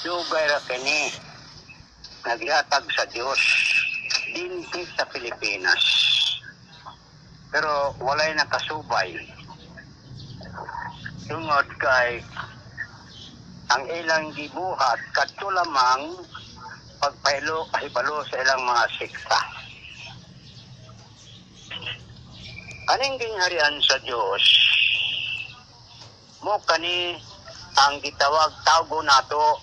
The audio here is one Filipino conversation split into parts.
Dugay ra kini naghatag sa Dios dinhi sa Pilipinas. Pero walay nakasubay. Tungod kay ang ilang gibuhat kadto lamang pagpahibalo sa ilang mga sikta. Kaning gingharian sa Dios mo kani ang gitawag tawgo nato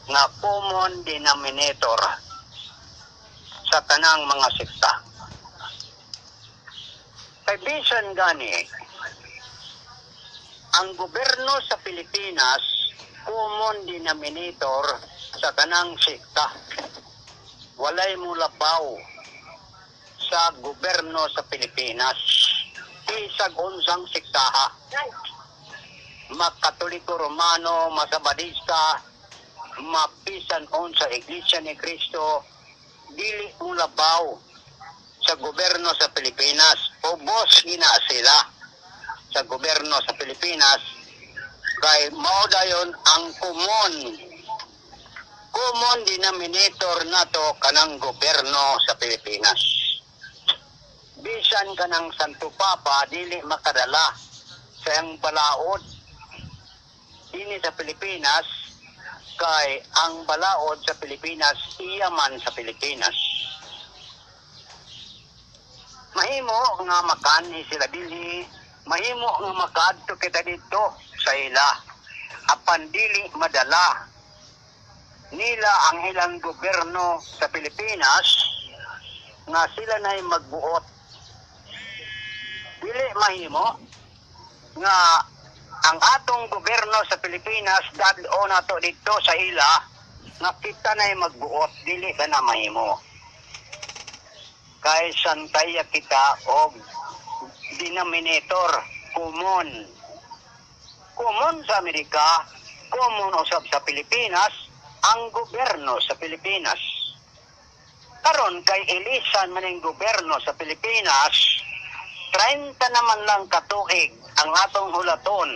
nga common denominator sa tanang mga sikta. Kay bisan gani ang gobyerno sa Pilipinas common denominator sa tanang sikta. Walay mulabaw sa gobyerno sa Pilipinas. Isag unsang siktaha. Makatoliko Romano, Masabadista, mapisan unsa Iglesia ni Cristo, dili mulabaw sa gobyerno sa Pilipinas. Ubos gina sila sa gobyerno sa Pilipinas kay mao dayon ang common denominator nato kanang gobyerno sa Pilipinas. Bisan kanang Santo Papa dili makadala sa iyang balaod dinhi sa Pilipinas kay ang balaod sa Pilipinas iya man sa Pilipinas. Mahimo nga makanhi sila dinhi, mahimo nga makaadto kita dito sa ila. Apan dili madala nila ang ilang gobyerno sa Pilipinas nga sila na'y magbuot. Dili mahimo nga ang atong gobyerno sa Pilipinas dadlo nato dito sa ila nga kita na'y magbuot. Dili ka na mahimo. Kay santaya kita og denominator common. Common sa Amerika, common usab sa Pilipinas, ang gobyerno sa Pilipinas. Karon kay ilisan man ang gobyerno sa Pilipinas, 30 naman lang katuig ang atong hulaton.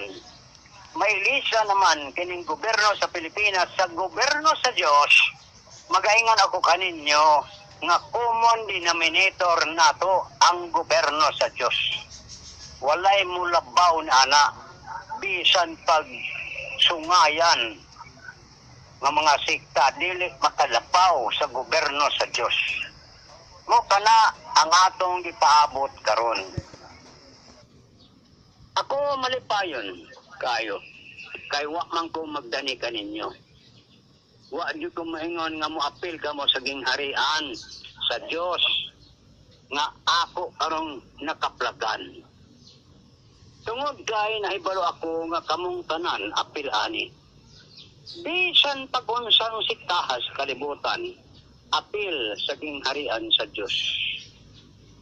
Mailisa naman kining gobyerno sa Pilipinas sa gobyerno sa Dios. Magaingon ako kaninyo nga common denominator nato ang gobyerno sa Dios. Walay mulabaw na ana bisan pag sungayan ng mga sikta dili makalapaw sa gobyerno sa Dios. Mo kana ang atong gipaabot karon. Ako malipayon kayo kay wa man ko magdani kaninyo. Wa di ko maingon nga moapil ka mo sa gingharian sa Dios nga ako karong nakaplagan. Tungod kay nahibalo ako nga kamong tanan apil ani. Bisan pag-unsang siktahas kalibutan, apil sa gingharian sa Dios.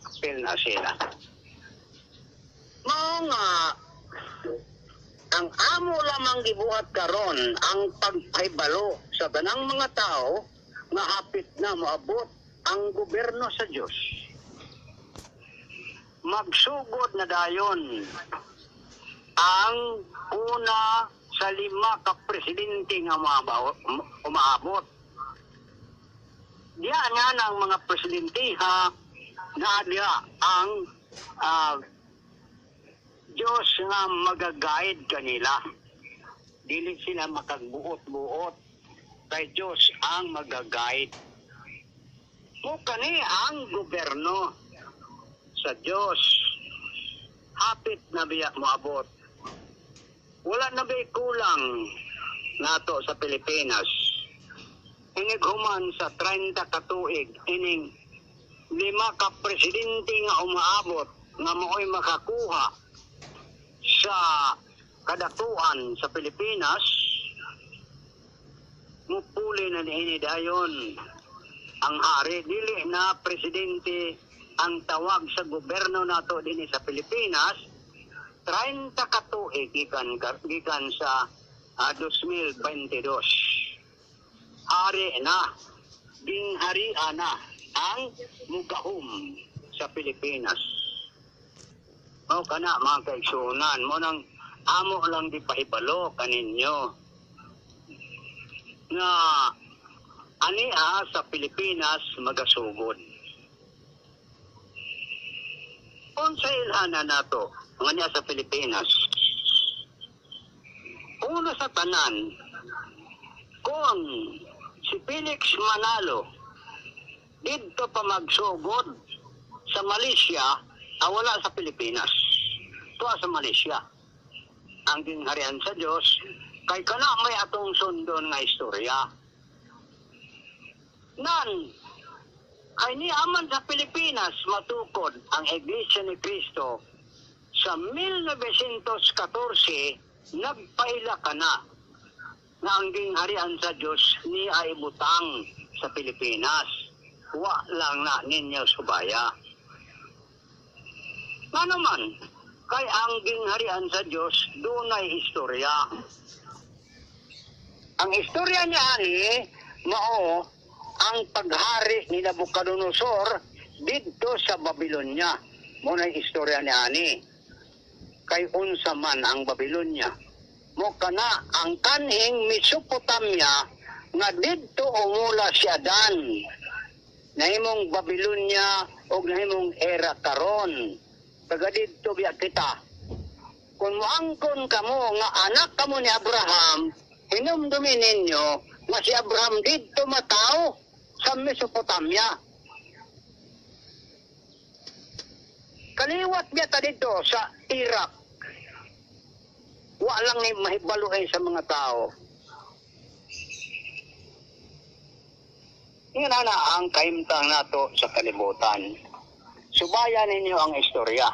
Apil na sila. Mga ang amo lamang gibuhat karon ang pagpahibalo sa tanang mga tao nga hapit na moabot ang gobyerno sa Dios. Magsugod na dayon ang una sa 5 ka presidente nga umaabot. Diya nga ng mga presidente ha na diya ang Diyos nga mag-guide kanila. Dili sila makagbuot-buot kay Diyos ang mag-guide. Mo kani ang gobyerno sa Diyos. Hapit na biya moabot. Wala na ba'y kulang nato sa Pilipinas. Inig human sa 30 katuig, ining 5 ka presidente nga umaabot nga mo'y makakuha sa kadatuan sa Pilipinas, mupuli na niini dayon ang hari. Dili na presidente ang tawag sa gobyerno nato dinhi sa Pilipinas. 30 katuig gikan sa 2022. Hari na, gingharian na ang mugahom sa Pilipinas. O kana mga kaigsunan mo nang amo lang di pahibalo kaninyo nga ania sa Pilipinas magasugod. Unsa ilhana nato nga niya sa Pilipinas? Una sa tanan, kung si Felix Manalo dito pa magsugod sa Malaysia, wala sa Pilipinas. Tuwa sa Malaysia. Ang gingharian sa Diyos, kay kana may atong sundon nga istorya. Nan, kay ni aman sa Pilipinas matukod ang Iglesia ni Cristo sa 1914 nagpaila ka na ang gingharian sa Diyos ni ay butang sa Pilipinas. Wa lang na ninyo subaya. Nga naman, kay ang gingharian sa Diyos dunay istorya. Ang istorya niya ani mao ang paghari ni Nabucodonosor dito sa Babylonia. Mo na istorya ni ani. Kay unsa man ang Babylonia. Mo kana ang kanhing Mesopotamia nga didto umula si Adan. Nahimong Babylonia o nahimong era karon. Taga didto biya kita. Kung moangkon kamo nga anak kamo ni Abraham, hinumdumin ninyo nga si Abraham didto matao sa Mesopotamia. Kaliwat biya ta dito sa Iraq. Wa lang ni mahibaloy sa mga tao. Yan na ang kaimtang nato sa kalibutan. Subayan ninyo ang istorya.